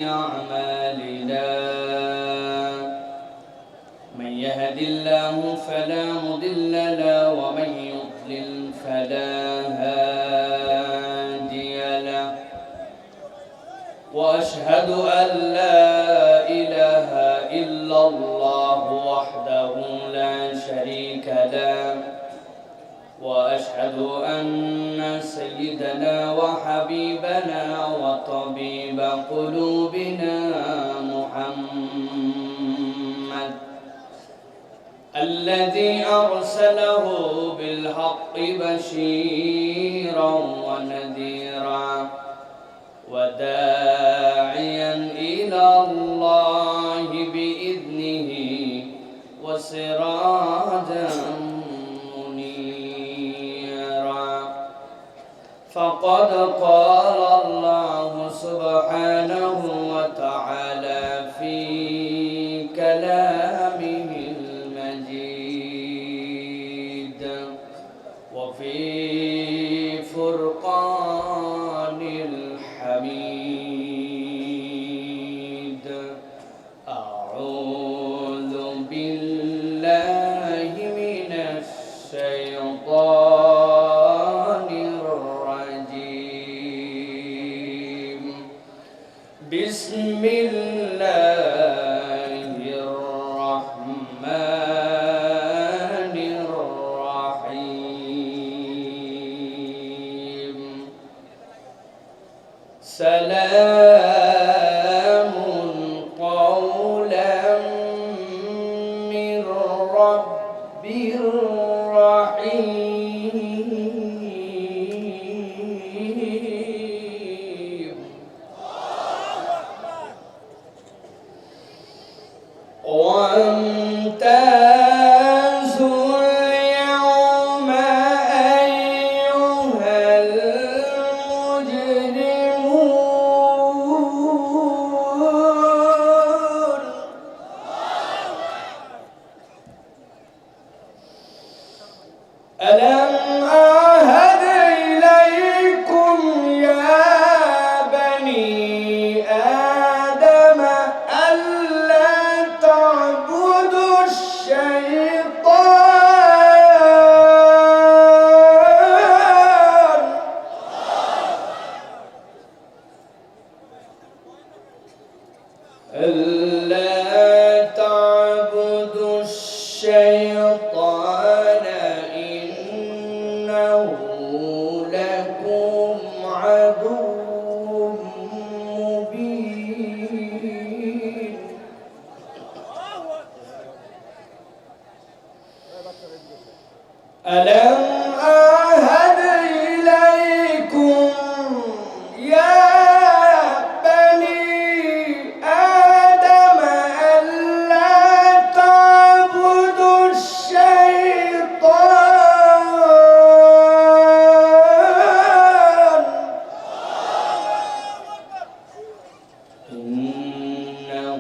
أعمالنا من يهد الله فلا مضل له ومن يضلل فلا هادي له وأشهد أن لا إله إلا الله وحده لا شريك له وأشهد أن سيدنا وحبيبنا وطبيب قلوبنا محمد الذي أرسله بالحق بشيرا ونذيرا وداعيا إلى الله بإذنه وسراجا فقد قال الله سبحانه وتعالى في كلامه المجيد وفي فرقان الحميد أعوذ بالله من الشيطان بسم الله الرحمن الرحيم سلام قولا من رب رحيم وامتازوا اليوم أيها المجرمون ألم أعهد إليكم يا بني آدم ألا تعبدوا الشيطان ألا تعبدوا الشيطان إنه لكم عدو مبين ألم أعهد إليكم يا بني آدم ألا تعبدوا الشيطان إنه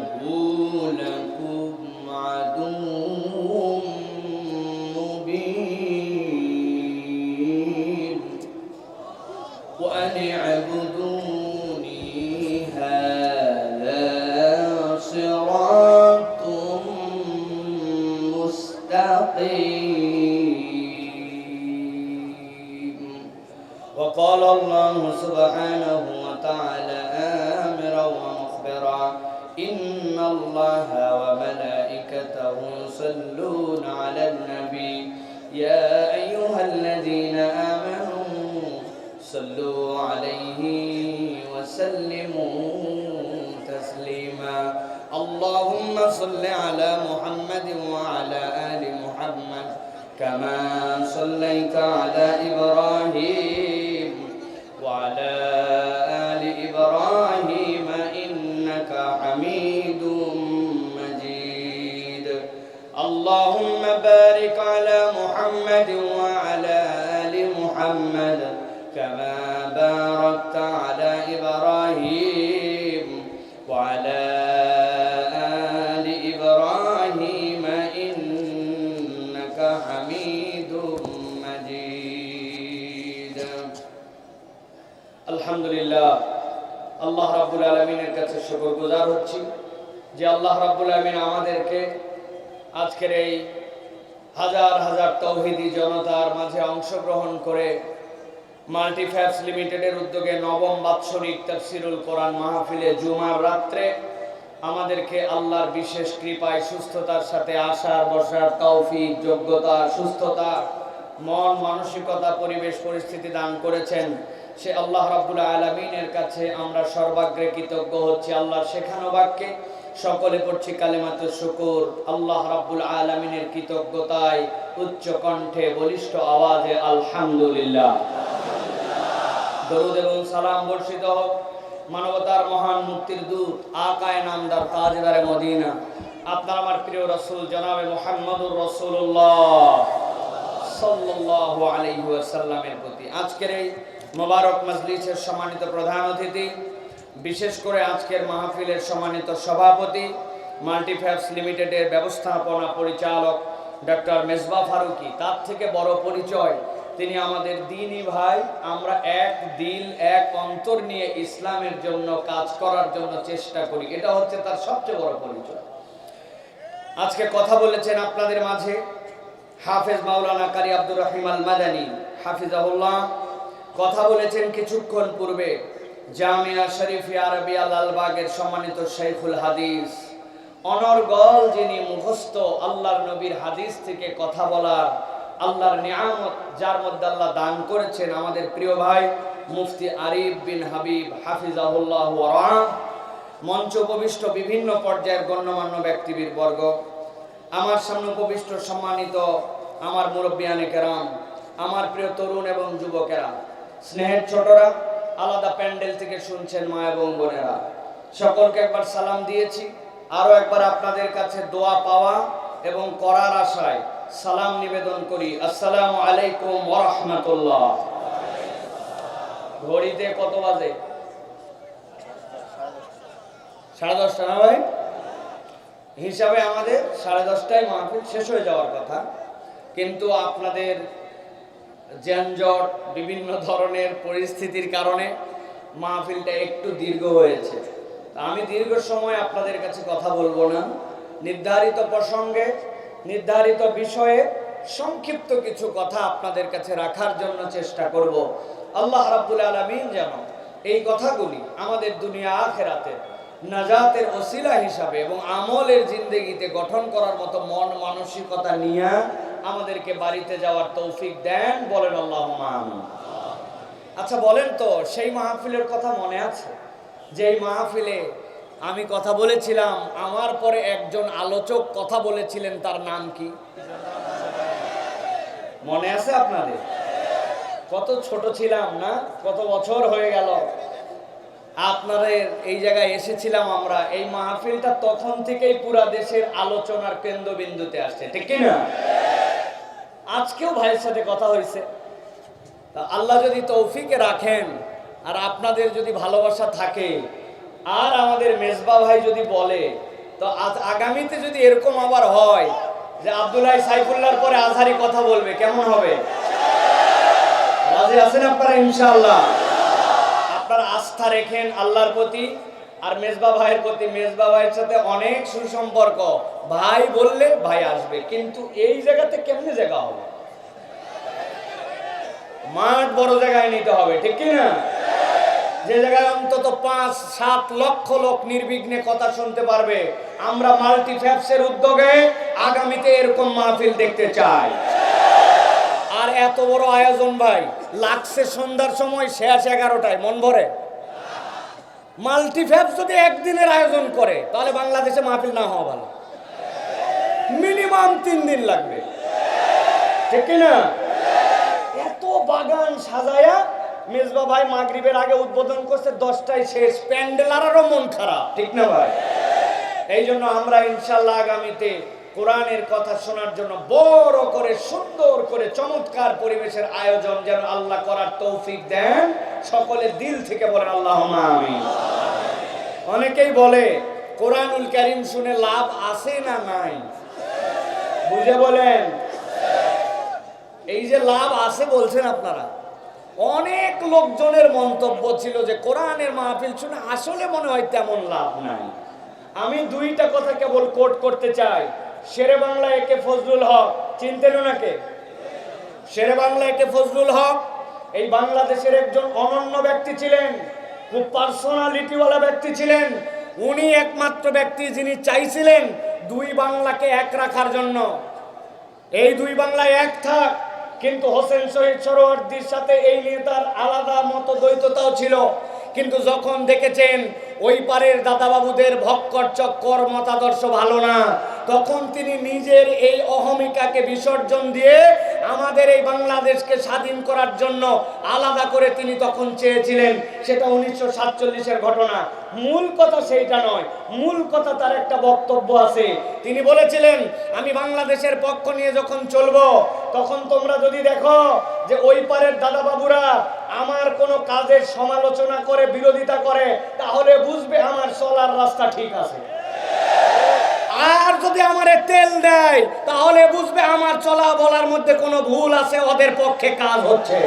لكم عدو مبين وأن اعبدوني هذا صراط مستقيم وقال الله سبحانه وتعالى آمرا ومخبرا إن الله وملائكته يصلون على النبي يا أيها الذين آمنوا صلوا عليه وسلموا تسليما اللهم صل على محمد وعلى آل محمد كما صليت على إبراهيم وعلى آل إبراهيم إنك حميد مجيد اللهم بارك على محمد وعلى آل محمد كما باركت على إبراهيم وعلى آل إبراهيم إنك حميد مجيد الحمد لله আল্লাহ রাব্বুল রাব্বুল আলামিনের কাছে শুকরগুজার হচ্ছি যে আল্লাহ রাব্বুল আলামিন আমাদেরকে আজকের এই হাজার হাজার তৌহিদি জনতার মাঝে অংশগ্রহণ করে মাল্টিফ্যাবস লিমিটেডের উদ্যোগে নবম বাৎসরিক তাফসিরুল কোরআন মাহফিলে জুমার রাত্রে আমাদেরকে আল্লাহর বিশেষ কৃপায় সুস্থতার সাথে আসার বসার তৌফিক, যোগ্যতা, সুস্থতা, মন মানসিকতা, পরিবেশ পরিস্থিতি দান করেছেন। সে আল্লাহ রাব্বুল আলামিনের কাছে আমরা সর্বাগ্রে কৃতজ্ঞ হচ্ছি। আল্লাহর শেখানো বাক্যে সকলে পড়ছি কালেমাতুশ শুকর। আল্লাহ রাব্বুল আলামিনের কৃতজ্ঞতায় উচ্চ কণ্ঠে বলিষ্ঠ আওয়াজে আলহামদুলিল্লাহ। দরুদ এবং সালাম বর্ষিত হোক মানবতার মহান মুক্তির দূত আকায়ে নামদার তাজদারে মদিনা আপনার আমার প্রিয় রাসূল জনাবে মুহাম্মদুর রাসূলুল্লাহ সাল্লাল্লাহু আলাইহি ওয়াসাল্লামের প্রতি। আজকের এই মোবারক মজলিসের সম্মানিত প্রধান অতিথি, বিশেষ করে আজকের মাহফিলের সম্মানিত সভাপতি, মাল্টিফ্যাবস লিমিটেডের ব্যবস্থাপনা পরিচালক ডক্টর মেজবা ফারুকী, তার থেকে বড় পরিচয় তিনি আমাদের দ্বীনি ভাই। আমরা এক দিল এক অন্তর নিয়ে ইসলামের জন্য কাজ করার জন্য চেষ্টা করি, এটা হচ্ছে তার সবচেয়ে বড় পরিচয়। আজকে কথা বলেছেন আপনাদের মাঝে হাফেজ মাওলানা কারি আব্দুর রহিম আল মাদানী হাফিজাহুল্লাহ। কথা বলেছেন কিছুক্ষণ পূর্বে জামিয়া শরীফিয়া আরবিয়া লালবাগের সম্মানিত শাইখুল হাদিস, অনর্গল যিনি মুখস্থ আল্লাহর নবীর হাদিস থেকে কথা বলার আল্লাহর নিয়ামত যার মধ্যে আল্লাহ দান করেছেন, আমাদের প্রিয় ভাই মুফতি আরিফ বিন হাবিব হাফিজাহুল্লাহ ওয়া রাহ। মঞ্চ উপবিষ্ট বিভিন্ন পর্যায়ের গণ্যমান্য ব্যক্তিবর্গ, আমার সামনে উপবিষ্ট সম্মানিত আমার মুরব্বিয়ানে কেরাম, আমার প্রিয় তরুণ এবং যুবকেরা, স্নেহের ছোটরা, আলাদা প্যান্ডেল থেকে শুনছেন মা এবং বোনেরা, সকলকে একবার সালাম দিয়েছি। আরো একবার আপনাদের কাছে দোয়া পাওয়া এবং করার আশায় সালাম নিবেদন করি। আসসালামু আলাইকুম ওয়া রাহমাতুল্লাহ। ঘড়িতে কত বাজে? 10:30 না ভাই? হিসাবে আমাদের 10:30টায় মাহফিল শেষ হয়ে যাওয়ার কথা, কিন্তু আপনাদের যানজট, বিভিন্ন ধরনের পরিস্থিতির কারণে মাহফিলটা একটু দীর্ঘ হয়েছে। আমি দীর্ঘ সময় আপনাদের কাছে কথা বলবো না, নির্ধারিত প্রসঙ্গে নির্ধারিত বিষয়ে সংক্ষিপ্ত কিছু কথা আপনাদের কাছে রাখার জন্য চেষ্টা করব। আল্লাহ রাব্বুল আলামিন যেন এই কথাগুলি আমাদের দুনিয়া আখিরাতের নাজাতের ওসিলা হিসাবে এবং আমলের জিন্দেগিতে গঠন করার মতো মন মানসিকতা নিয়ে আমাদেরকে বাড়িতে যাওয়ার তৌফিক দেন, বলেন আল্লাহুম্মা আমিন। আচ্ছা বলেন তো, সেই মাহফিলের কথা মনে আছে যে এই মাহফিলে আমি কথা বলেছিলাম, আমার পরে একজন আলোচক কথা বলেছিলেন, তার নাম কি মনে আছে আপনাদের? কত ছোট ছিলাম না, কত বছর হয়ে গেল আপনাদের এই জায়গায় এসেছিলাম আমরা। এই মাহফিলটা তখন থেকেই পুরা দেশের আলোচনার কেন্দ্রবিন্দুতে আসছে, ঠিক কি না? আজকেও ভাইয়ের সাথে কথা হয়েছে। আল্লাহ যদি তৌফিকে রাখেন আর আপনাদের যদি ভালোবাসা থাকে আর আমাদের মেজবা ভাই যদি বলে, তো আগামীতে যদি এরকম আবার হয় যে আব্দুল্লাহ সাইফুল্লাহর পরে আজহারি কথা বলবে, কেমন হবে? রাজি আছেন আপনারা? ইনশাআল্লাহ আপনারা আস্থা রেখেন আল্লাহর প্রতি আর মেজবা ভাইয়ের প্রতি। মেজবা ভাইয়ের সাথে অনেক সুসম্পর্ক, ভাই বললে ভাই আসবে, কিন্তু এই জায়গাতে কেমনে জায়গা হবে? মাঠ বড় জায়গায় নিতে হবে, ঠিক কি না? যে জায়গায় অন্তত 5-7 লক্ষ লোক নির্বিঘ্নে কথা শুনতে পারবে। আমরা মাল্টিফ্যাবসের উদ্যোগে আগামীতে এরকম মাহফিল দেখতে চাই। আর এত বড় আয়োজন ভাই লাগছে সন্ধ্যার সময়, শেষ 11টায়, মন ভরে? মাল্টিফ্যাবস যদি একদিনের আয়োজন করে তাহলে বাংলাদেশে মাহফিল না হওয়া ভালো, মিনিমাম 3 দিন লাগবে, ঠিক কি না? এত বাগান সাজায়া মেজবা ভাই মাগরিবের আগে উদ্বোধন করছে, 10টায় শেষ, প্যান্ডেল আরো মন খারাপ, ঠিক না ভাই? এই জন্য আমরা ইনশাআল্লাহ আগামীতে কোরআনের কথা শোনার জন্য বড় করে সুন্দর করে চমৎকার পরিবেশের আয়োজন যেন আল্লাহ করার তৌফিক দেন, সকলে দিল থেকে বলেন আল্লাহুম্মা আমিন। অনেকেই বলে কোরআনুল কারীম শুনে লাভ আছে না নাই, বুঝে বলেন। এই যে লাভ আছে বলছেন আপনারা, অনেক লোকজনের মন্তব্য ছিল যে কোরআনের মাহফিল শুনে আসলে মনে হয় তেমন লাভ নাই। আমি দুইটা কথা কেবল কোট করতে চাই। শেরে বাংলা একে ফজলুল হক, চিনতেন ওনাকে? শেরে বাংলা একে ফজলুল হক এই বাংলাদেশের একজন অনন্য ব্যক্তি ছিলেন, খুব পার্সোনালিটিওয়ালা ব্যক্তি ছিলেন। উনি একমাত্র ব্যক্তি যিনি চাইছিলেন দুই বাংলাকে এক রাখার জন্য, এই দুই বাংলা এক থাক। কিন্তু হোসেন শহীদ সোহরাওয়ার্দীর সাথে এই নেতার আলাদা মতদ্বৈততাও ছিল। কিন্তু যখন দেখেছেন ওই পারের দাদাবাবুদের ভক্কর চক্কর মতাদর্শ ভালো না, তখন তিনি নিজের এই অহমিকাকে বিসর্জন দিয়ে আমাদের এই বাংলাদেশকে স্বাধীন করার জন্য আলাদা করে তিনি তখন চেয়েছিলেন। সেটা 1947-এর ঘটনা। মূল কথা সেইটা নয়, মূল কথা তার একটা বক্তব্য আছে। তিনি বলেছিলেন, আমি বাংলাদেশের পক্ষ নিয়ে যখন চলবো তখন তোমরা যদি দেখো যে ওই পারের দাদাবাবুরা আমার কোনো কাজের সমালোচনা করে বিরোধিতা করে, তাহলে বুঝবে আমার চলার রাস্তা ঠিক আছে। আর যদি আমারে তেল দেয় তাহলে বুঝবে আমার চলা বলার মধ্যে কোনো ভুল আছে, ওদের পক্ষে কাজ হচ্ছে।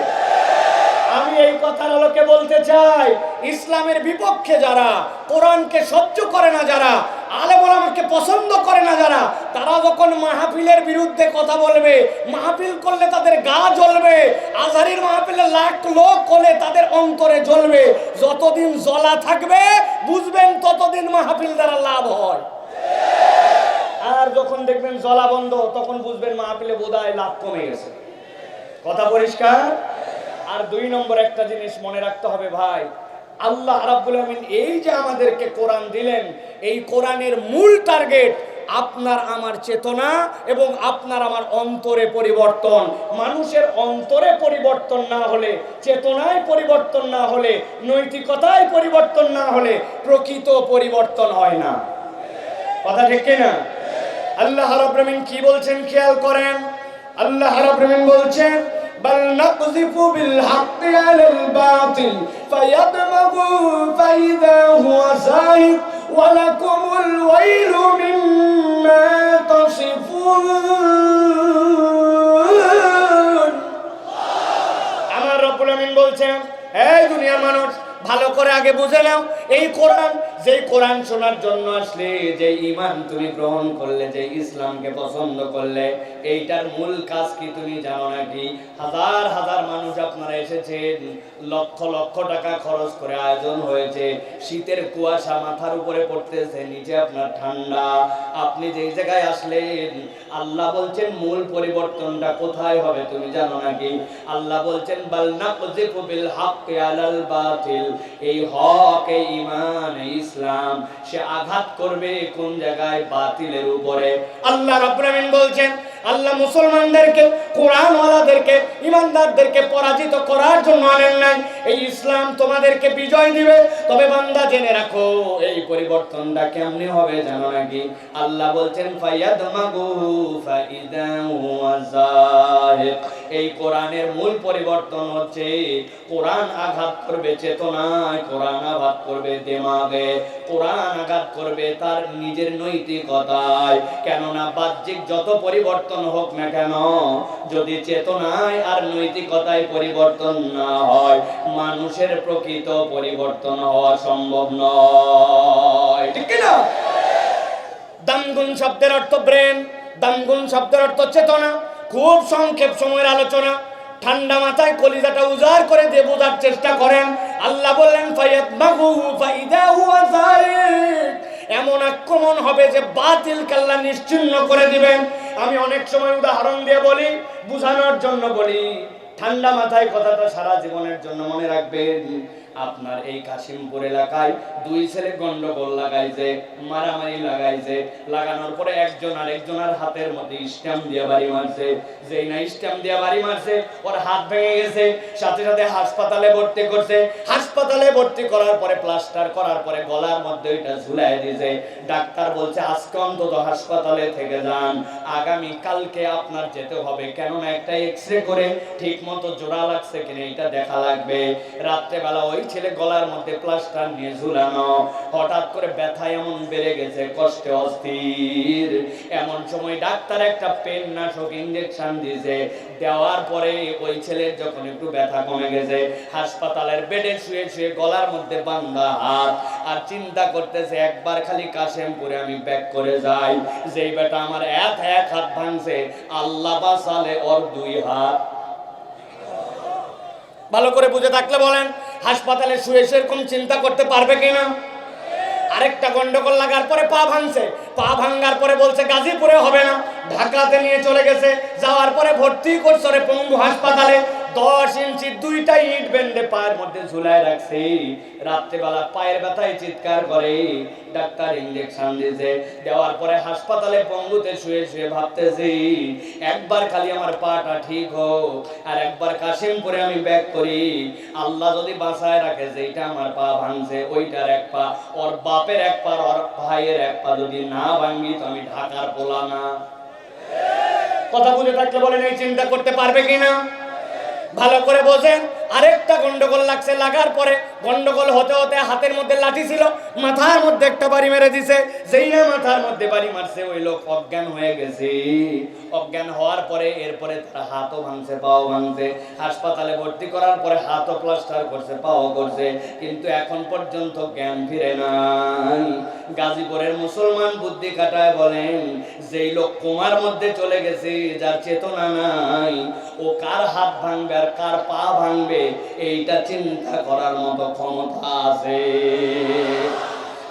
আমি এই কথার আলোকে বলতে চাই, ইসলামের বিপক্ষে যারা, কোরআনকে সহ্য করে না যারা, আলেম ওলামাকে পছন্দ করে না যারা, তারা যখন মাহফিলের বিরুদ্ধে কথা বলবে, মাহফিল করলে তাদের গা জ্বলবে। আজহারির মাহফিলে লাখ লোক হলে তাদের অন্তরে জ্বলবে। যতদিন জ্বলা থাকবে বুঝবেন ততদিন মাহফিল দ্বারা লাভ হয়। আর যখন দেখবেন জ্বলা বন্ধ তখন বুঝবেন মাহফিলে বোধহয় লাভ কমে গেছে। কথা পরিষ্কার? আর দুই নম্বর একটা জিনিস মনে রাখতে হবে ভাই, আল্লাহ রাব্বুল আমিন এই যে আমাদেরকে কোরআন দিলেন, এই কোরআনের মূল টার্গেট আপনার আমার চেতনা এবং আপনার আমার অন্তরে পরিবর্তন। মানুষের অন্তরে পরিবর্তন না হলে, চেতনায় পরিবর্তন না হলে, নৈতিকতায় পরিবর্তন না হলে প্রকৃত পরিবর্তন হয় না। কথা ঠিক কিনা? আল্লাহ রাব্বুল আমিন কি বলছেন খেয়াল করেন। আল্লাহ রাব্বুল আমিন বলছেন, بل نقذف بالحق على الباطل فيدمغه فإذا هو زاهق ولكم الويل مما تصفون। আমার রব্বুল আমিন বলছেন, এই দুনিয়ার মানুষ ভালো করে আগে বুঝে নাও, এই কোরআন, যেই কোরআন শোনার জন্য আসলে, যে ঈমান তুমি গ্রহণ করলে, যে ইসলামকে পছন্দ করলে, এইটার মূল কাজ কি তুমি জানো নাকি? হাজার হাজার মানুষ আপনারা এসেছেন, লক্ষ লক্ষ টাকা খরচ করে আয়োজন হয়েছে, শীতের কুয়াশা মাথার উপরে পড়তেছে, নিচে আপনার ঠান্ডা, আপনি যেই জায়গায় আসলেন, আল্লাহ বলছেন মূল পরিবর্তনটা কোথায় হবে তুমি জানো নাকি? আল্লাহ বলছেন, বাল নাকযিফু বিল হাক্কি আলাল বাতিল, এই হক, এই ঈমান, এই ইসলাম, সে আঘাত করবে কোন জায়গায়? বাতিলের উপরে। আল্লাহ রাব্বুল আমিন বলছেন, আল্লাহ মুসলমানদেরকে, কোরআনওয়ালাদেরকে, ঈমানদারদেরকে পরাজিত করার জন্য আনেন নাই, এই ইসলাম তোমাদেরকে বিজয় দিবে। তবে বান্দা জেনে রাখো, এই পরিবর্তনটা কেমনে হবে জানো নাকি? আল্লাহ বলছেন, ফায়াদমাগু ফাইদা হুয়া যাহিক, এই কোরআনের মূল পরিবর্তন হচ্ছে কোরআন আঘাত করবে চেতনায়, কোরআন আঘাত করবে দিমাগে, কোরআন আঘাত করবে তার নিজের নৈতিকতায়। কেননা বাহ্যিক যত পরিবর্তন হোক না কেন, যদি চেতনায় আর নৈতিকতায় পরিবর্তন না হয়, মানুষের প্রকৃত পরিবর্তন হওয়া সম্ভব নয়। ঠিক কিনা? দামগুন শব্দের অর্থ ব্রেন, দামগুন শব্দের অর্থ চেতনা। খুব সংক্ষেপ সময়ের আলোচনা, ঠান্ডা মাথায় কলিজাটা উজাড় করে দিয়ে বোঝার চেষ্টা করেন। আল্লাহ বললেন, ফায়াতমাগু ফাইদা হুয়া যাহিক, এমন আক্রমণ হবে যে বাতিলকে আল্লাহ নিশ্চিহ্ন করে দিবেন। আমি অনেক সময় উদাহরণ দিয়ে বলি, বোঝানোর জন্য বলি, ঠান্ডা মাথায় কথাটা সারা জীবনের জন্য মনে রাখবেন। আপনার এই কাশিমপুর এলাকায় দুই ছেলে গন্ডগোল লাগাইছে, মারামারি লাগাইছে, লাগানোর পরে একজন আরেকজনের হাতের মধ্যে স্ট্যাম্প দিয়ে বাড়ি মারছে। যেই না স্ট্যাম্প দিয়ে বাড়ি মারছে, ওর হাত ভেঙে গেছে, সাথে সাথে হাসপাতালে ভর্তি করছে। হাসপাতালে ভর্তি করার পরে প্লাস্টার করার পরে গলার মধ্যে ওইটা ঝুলাই দিয়েছে। ডাক্তার বলছে আজকে অন্তত হাসপাতালে থেকে যান, আগামী কালকে আপনার যেতে হবে, কেননা একটা এক্সরে করে ঠিক মতো জোড়া লাগছে কিনা এটা দেখা লাগবে। রাত্রেবেলা ওই ওই ছেলে গলার মধ্যে প্লাস্টার নিয়ে ঝুলানো। হঠাৎ করে ব্যথা এমন বেড়ে গেছে, কষ্টে অস্থির। এমন সময় ডাক্তার একটা পেন নাশক ইঞ্জেকশন দিয়েছে। দেওয়ার পরে ওই ছেলের যখন একটু ব্যথা কমে গেছে, হাসপাতালের বেডে শুয়ে শুয়ে গলার মধ্যে বান্ধা হাত, আর চিন্তা করতেছে একবার খালি কাশেমপুরে আমি ব্যাক করে যাই, যেই বেটা আমার এক হাত ভাঙছে, আল্লাহ বাঁচালে ওর 2 হাত। ভালো করে বুঝে থাকলে বলেন, হাসপাতালে শুয়ে সেরকম চিন্তা করতে পারবে কিনা? আরেকটা গন্ডগোল লাগার পরে পা ভাঙছে, পা ভাঙার পরে বলছে গাজীপুরে হবে না, ঢাকাতে নিয়ে চলে গেছে। যাওয়ার পরে ভর্তি করছে রে পঙ্গু হাসপাতালে। 10 ইঞ্চি 2টা ইট বেঁধে পায়ের মধ্যে ঝুলায় রাখছে। রাত্রেবেলা পায়ের ব্যথায় চিৎকার করে, ডাক্তার ইঞ্জেকশন দিয়েছে। দেওয়ার পরে হাসপাতালে পঙ্গুতে শুয়ে শুয়ে ভাবতেছি একবার খালি আমার পাটা ঠিক হোক, আর একবার কাশিমপুরে আমি ব্যাক করি। আল্লাহ যদি বাঁচায় রাখে যে এটা আমার পা ভাঙছে, ওইটার এক পা, ওর বাপের এক পা, ওর ভাইয়ের এক পা যদি না ভাঙি তো আমি ঢাকার পোলা না। কথা বুঝে থাকলে বলেন, এই চিন্তা করতে পারবে কিনা? ভালো করে বোঝেন। আরেকটা গন্ডগোল লাগছে, লাগার পরে গন্ডগোল হতে হতে হাতের মধ্যে লাঠি ছিল, মাথার মধ্যে একটা বাড়ি মেরে দিছে। যেই না মাথার মধ্যে বাড়ি মারছে, ওই লোক অজ্ঞান হয়ে গেছে। অজ্ঞান হওয়ার পরে এরপরে তার হাতও ভাঙছে, পাও ভাঙছে। হাসপাতালে ভর্তি করার পরে হাতও প্লাস্টার করছে, পাও করছে, কিন্তু এখন পর্যন্ত জ্ঞান ফিরে নাই। গাজীপুরের মুসলমান বুদ্ধি কাটায় বলেন, যেই লোক কোমার মধ্যে চলে গেছে, যার চেতনা নাই, ও কার হাত ভাঙবে আর কার পা ভাঙবে এইটা চিন্তা করার মতো ক্ষমতা আছে।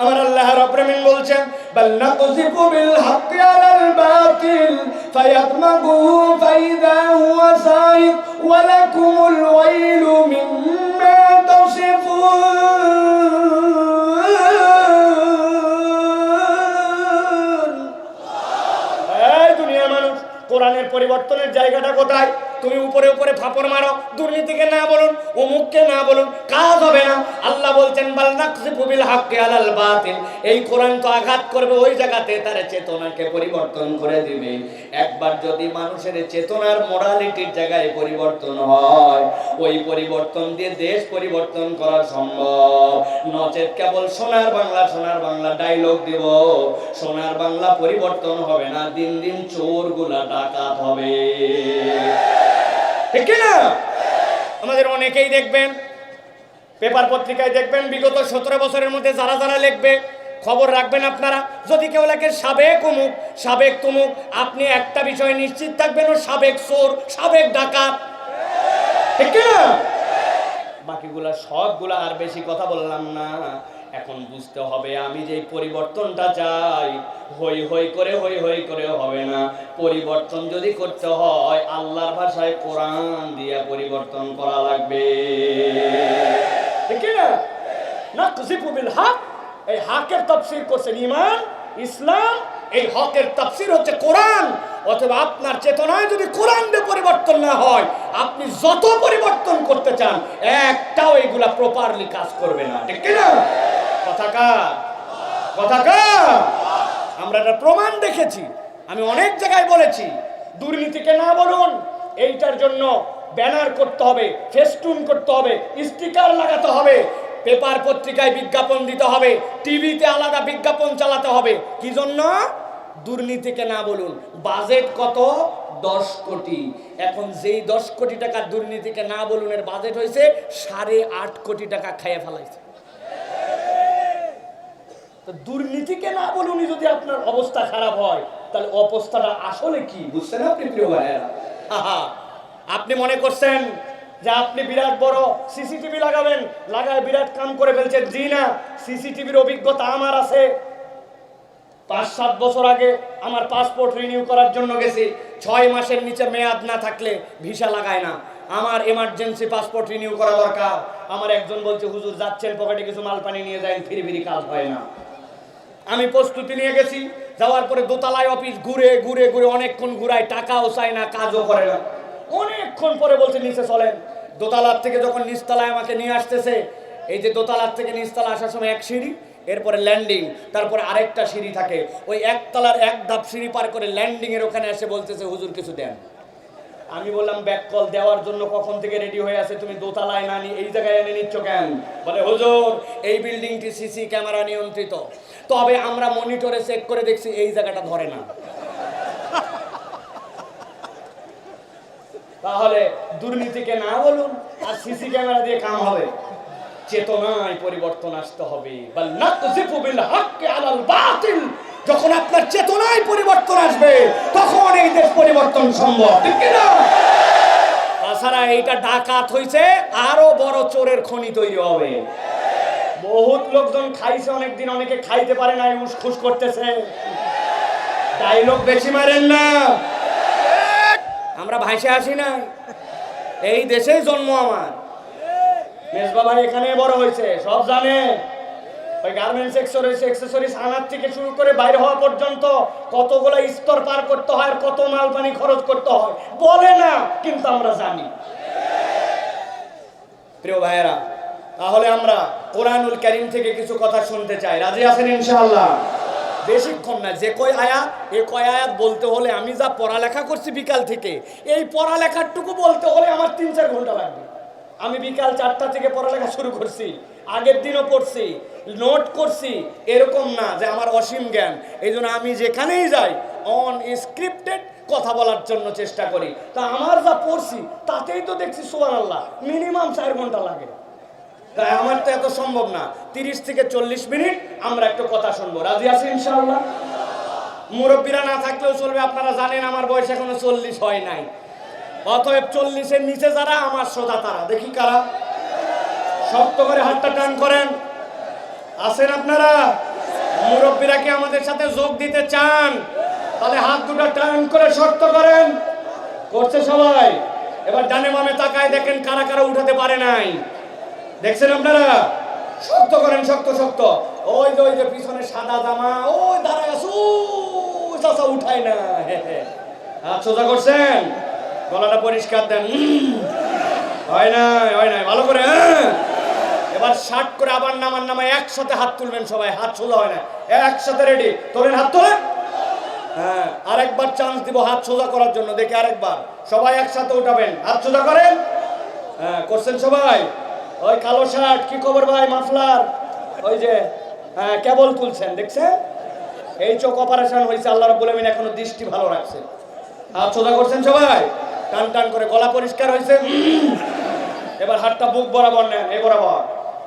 আমার আল্লাহ রাব্বুল আলামিন বলছেন, বাল নাকযিফু বিল হাক্কি আলাল বাতিল ফায়াদমাগুহু ফাইদা হুয়া সাহিক ওয়া লাকুমুল ওয়াইলু মিম্মা তাসিফুন। এই দুনিয়ার মানুষ, কোরআনের পরিবর্তনের জায়গাটা কোথায়? তুমি উপরে উপরে ফাপড় মারো, দুর্নীতিকে না বলুন, অমুককে না বলুন, কাজ হবে না। আল্লাহ বলছেন বাল নাকযিফু বিল হাক্কি আলাল বাতিল। এই কোরআন তো আঘাত করবে ওই জায়গাতে, তার চেতনাকে পরিবর্তন করে দিবে। একবার যদি মানুষের চেতনার মোরালিটির জায়গায় পরিবর্তন হয়, ওই পরিবর্তন দিয়ে দেশ পরিবর্তন করা সম্ভব। নচেত কেবল সোনার বাংলা ডায়লগ দিব, সোনার বাংলা পরিবর্তন হবে না। দিন দিন চোরগুলা ডাকাত হবে, ঠিক না? আমাদের অনেকেই দেখবেন, পেপার পত্রিকায় দেখবেন, বিগত 17 বছরের মধ্যে যারা যারা লিখবে, খবর রাখবেন আপনারা, যদি কেউ লেখে সাবেক অমুক, সাবেক তমুক, আপনি একটা বিষয় নিশ্চিত থাকবেন, ও সাবেক চোর, সাবেক ডাকাত, ঠিক না? বাকিগুলা সবগুলা আর বেশি কথা বললাম না। এখন বুঝতে হবে, আমি যে পরিবর্তনটা চাই, হই হই করে হবে না। পরিবর্তন যদি করতে হয়, আল্লাহর ভাষায় কোরআন দিয়ে পরিবর্তন করা লাগবে, ঠিক না? নাকযিফু বিল হক, এই হকের তাফসীর করছেন ঈমান, ইসলাম। এই হকের তাফসীর হচ্ছে কোরআন। অথবা আপনার চেতনায় যদি কোরআন দিয়ে পরিবর্তন না হয়, আপনি যত পরিবর্তন করতে চান, একটাও এগুলা প্রপারলি কাজ করবে না, ঠিক না? কথা আমরা এটা প্রমাণ দেখেছি। আমি অনেক জায়গায় বলেছি, দুর্নীতিকে না বলুন। এইটার জন্য ব্যানার করতে হবে, ফেস্টুন করতে হবে, স্টিকার লাগাতে হবে, পেপার পত্রিকায় বিজ্ঞাপন দিতে হবে, টিভিতে আলাদা বিজ্ঞাপন চালাতে হবে। কি জন্য? দুর্নীতিকে না বলুন। বাজেট কত? 10 কোটি। এখন যেই 10 কোটি টাকা দুর্নীতিকে না বলুনের বাজেট হয়েছে 8.5 কোটি টাকা খাইয়ে ফেলাইছে। দুর্নীতিকে না বলুনই যদি আপনার অবস্থা খারাপ হয়, তাহলে অবস্থাটা আসলে কি বুঝছেন আপনি প্রিয় ভাইয়েরা? আপনি মনে করছেন যে আপনি বিরাট বড় সিসিটিভি লাগাবেন, লাগায় বিরাট কাম করে ফেলছেন। জি না, সিসিটিভির অভিজ্ঞতা আমার আছে। 5-7 বছর আগে আমার পাসপোর্ট রিনিউ করার জন্য গেছি, 6 মাসের নিচে মেয়াদ না থাকলে ভিসা লাগায় না। আমার এমার্জেন্সি পাসপোর্ট রিনিউ করা দরকার। আমার একজন বলছে, হুজুর যাচ্ছেন, পকেটে কিছু মাল পানি নিয়ে যান, ফিরি কাজ হয় না। আমি প্রস্তুতি নিয়ে গেছি, যাওয়ার পরে দোতলায় অফিস ঘুরে অনেকক্ষণ ঘুরায়, টাকাও চায় না, কাজও করে না। অনেকক্ষণ পরে বলছে নিচে চলেন। দোতলার থেকে যখন নিচতলায় আমাকে নিয়ে আসতেছে, এই যে দোতলার থেকে নিচতলা আসার সময় এক সিঁড়ি, এরপরে ল্যান্ডিং, তারপরে আরেকটা সিঁড়ি থাকে। ওই একতলার এক ধাপ সিঁড়ি পার করে ল্যান্ডিং এর ওখানে এসে বলতেছে, হুজুর কিছু দেন। আমি বললাম ব্যাক কল দেওয়ার জন্য কখন থেকে রেডি হয়ে আছে, তুমি দোতলায় না নিয়ে এই জায়গায় এনে নিচ্ছ কেন? বলে হুজুর এই বিল্ডিংটি সিসি ক্যামেরা নিয়ন্ত্রিত, তবে আমরা মনিটরে চেক করে দেখছি এই জায়গাটা ধরে না। তাহলে দুর্নীতিকে না বলুন, আর সিসি ক্যামেরা দিয়ে কাম হবে? চেতনায় পরিবর্তন আসতে হবে। যখন আপনার চেতনায় পরিবর্তন আসবে তখন এই দেশ পরিবর্তন সম্ভব, ঠিক কিনা? তাছাড়া এইটা ডাকাত হইছে, আরো বড় চোরের খনি তৈরি হবে। বহুত লোকজন খাইছে অনেকদিন, অনেকে খাইতে পারে না, উসখুস করতেছে। ডায়লগ বেশি মারেন না, আমরা ভাইসে আসি না, এই দেশেই জন্ম আমার। মেজবা ভাই এখানে বড় হয়েছে, সব জানে। ওই গার্মেন্টস এক্সেসরিজ আনার থেকে শুরু করে বাইরে হওয়া পর্যন্ত কতগুলো স্তর পার করতে হয়, আর কত মাল পানি খরচ করতে হয় বলে না, কিন্তু আমরা জানি। প্রিয় ভাইয়েরা, তাহলে আমরা কোরআনুল কারীম থেকে কিছু কথা শুনতে চাই। রাজি আছেন ইনশাআল্লাহ? বেশিক্ষণ না, যে কয় আয়াত, এই কয় আয়াত বলতে হলে আমি যা পড়ালেখা করছি বিকাল থেকে, এই পড়ালেখাটুকু বলতে হলে আমার 3-4 ঘন্টা লাগবে। আমি বিকাল 4টা থেকে পড়ালেখা শুরু করছি, আগের দিনও পড়ছি, নোট করছি, এরকম না যে আমার অসীম জ্ঞান। এই জন্য আমি যেখানেই যাই অন স্ক্রিপ্টেড কথা বলার জন্য চেষ্টা করি। তা আমার যা পড়ছি তাতেই তো দেখছি সুবহানাল্লাহ মিনিমাম 4 ঘন্টা লাগে। তাই আমার তো এত সম্ভব না, 30 থেকে 40 মিনিট আমরা একটু কথা শুনবো। রাজি আছি ইনশাআল্লাহ? মুরব্বীরা না থাকলেও চলবে, আপনারা জানেন আমার বয়স এখনো 40 হয় নাই। অতএব 40-এর নিচে যারা আমার শ্রোতা তারা, দেখি কারা শক্ত করে হাতটা টান করেন। আছেন আপনারা? মুরব্বীরা কি আমাদের সাথে যোগ দিতে চান? তাহলে হাত দুটো টান করে শক্ত করেন। করছে সবাই? এবার ডানে বামে তাকায় দেখেন কারা কারা উঠাতে পারে নাই। দেখছেন আপনারা? শক্ত করেন, শক্ত শক্ত। ওই যে পিছনে সাদা জামা, ওই দাঁড়ায় আসু চাচা উঠায় না। হাত সোজা করছেন, গলাটা পরিষ্কার দেন। হয় না, ভালো করে। এবার শার্ট করে আবার নামায় একসাথে হাত তুলবেন সবাই, হাত সোজা হয় না, একসাথে রেডি। তোলেন, হাত তোলেন। হ্যাঁ, আরেকবার চান্স দিব হাত সোজা করার জন্য, দেখি আরেকবার। সবাই একসাথে উঠাবেন, হাত সোজা করেন। হ্যাঁ, করছেন সবাই? ওই কালো শার্ট, কি খবর ভাই? মাফলার, ওই যে হ্যাঁ কেবল তুলছেন, দেখছেন? এই চোখ অপারেশন হয়েছে, আল্লাহ রাব্বুল আমিন এখনো দৃষ্টি ভালো রাখছে। হাত সোজা করছেন সবাই, টান টান করে। গলা পরিষ্কার হয়েছে। এবার হাতটা বুক বরাবর নেন, এই বরাবর।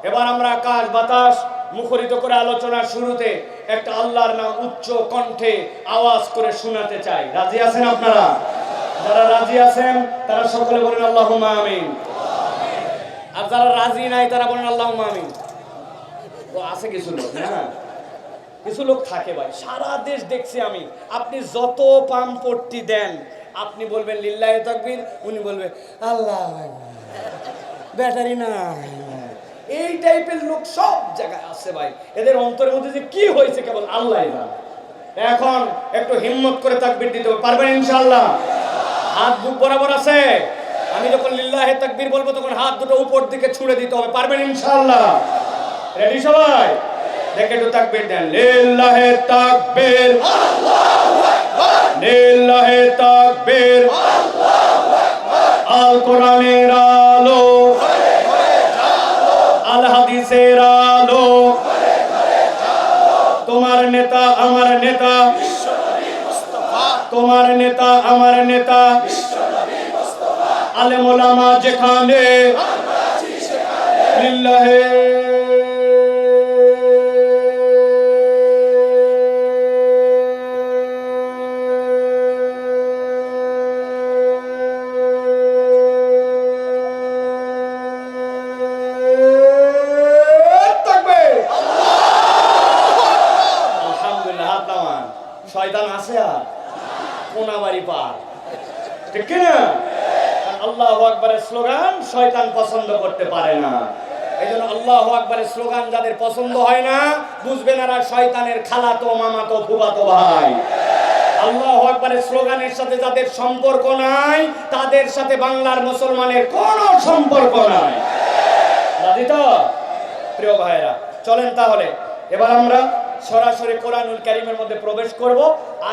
এবার আমরা আকাশ বাতাস মুখরিত করে আলোচনার শুরুতে একটা আল্লাহর নাম উচ্চ কণ্ঠে আওয়াজ করে শোনাতে চাই। রাজি আছেন আপনারা? যারা রাজি আছেন তারা সকলে বলেন আল্লাহুম্মা আমিন। আর যারা রাজি নাই তারা বলেন আল্লাহুম্মা আমিন। ও আছে কিছু লোক, হ্যাঁ কিছু লোক থাকে ভাই, সারা দেশ দেখছি আমি। আপনি যত পাম্পট্টি দেন, আপনি বলবেন লিল্লাহি তাকবীর, উনি বলবে আল্লাহ ব্যাটারি না। এই টাইপের লোক সব জায়গায় আছে ভাই। এদের অন্তরের মধ্যে যে কি হয়েছে কেবল আল্লাহই জানে। এখন একটু হিম্মত করে তাকবীর দিতে পারবেন ইনশাআল্লাহ? হাত বুক বরাবর আছে। আমি যখন লিল্লাহি তাকবীর বলবো তখন হাত দুটো উপর দিকে ছুঁড়ে দিতে হবে, পারবেন ইনশাআল্লাহ? রেডি সবাই? দেখে একটু তাকবীর দেন। লিল্লাহি তাকবীর, আল্লাহু আকবার, লিল্লাহি তাকবীর, আল্লাহু আকবার। আল কোরআনের আলো, আল হাদিসের আলো, তোমার নেতা আমার নেতা, তোমার নেতা আমার নেতা, আলেম ওলামা যেখানে, লিল্লাহি শয়তান আছে আর কোনাবাড়ি পার, ঠিক কিনা? আল্লাহু আকবারের স্লোগান শয়তান পছন্দ করতে পারে না। এই জন্য আল্লাহু আকবারের স্লোগান যাদের পছন্দ হয় না, বুঝবেন এরা শয়তানের খালাতো মামাতো ফুফাতো ভাই। আল্লাহু আকবারের স্লোগানের সাথে যাদের সম্পর্ক নাই, তাদের সাথে বাংলার মুসলমানের কোনো সম্পর্ক নাই। রাজি তো প্রিয় ভাইরা? চলেন তাহলে এবার আমরা সরাসরি কোরআনুল কারীমের মধ্যে প্রবেশ করব।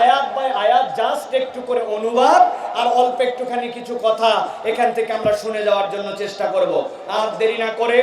আয়াত বাই আয়াত জাস্ট একটু করে অনুবাদ আর অল্প একটুখানি কিছু কথা এখান থেকে আমরা শুনে যাওয়ার জন্য চেষ্টা করব। আর দেরি না করে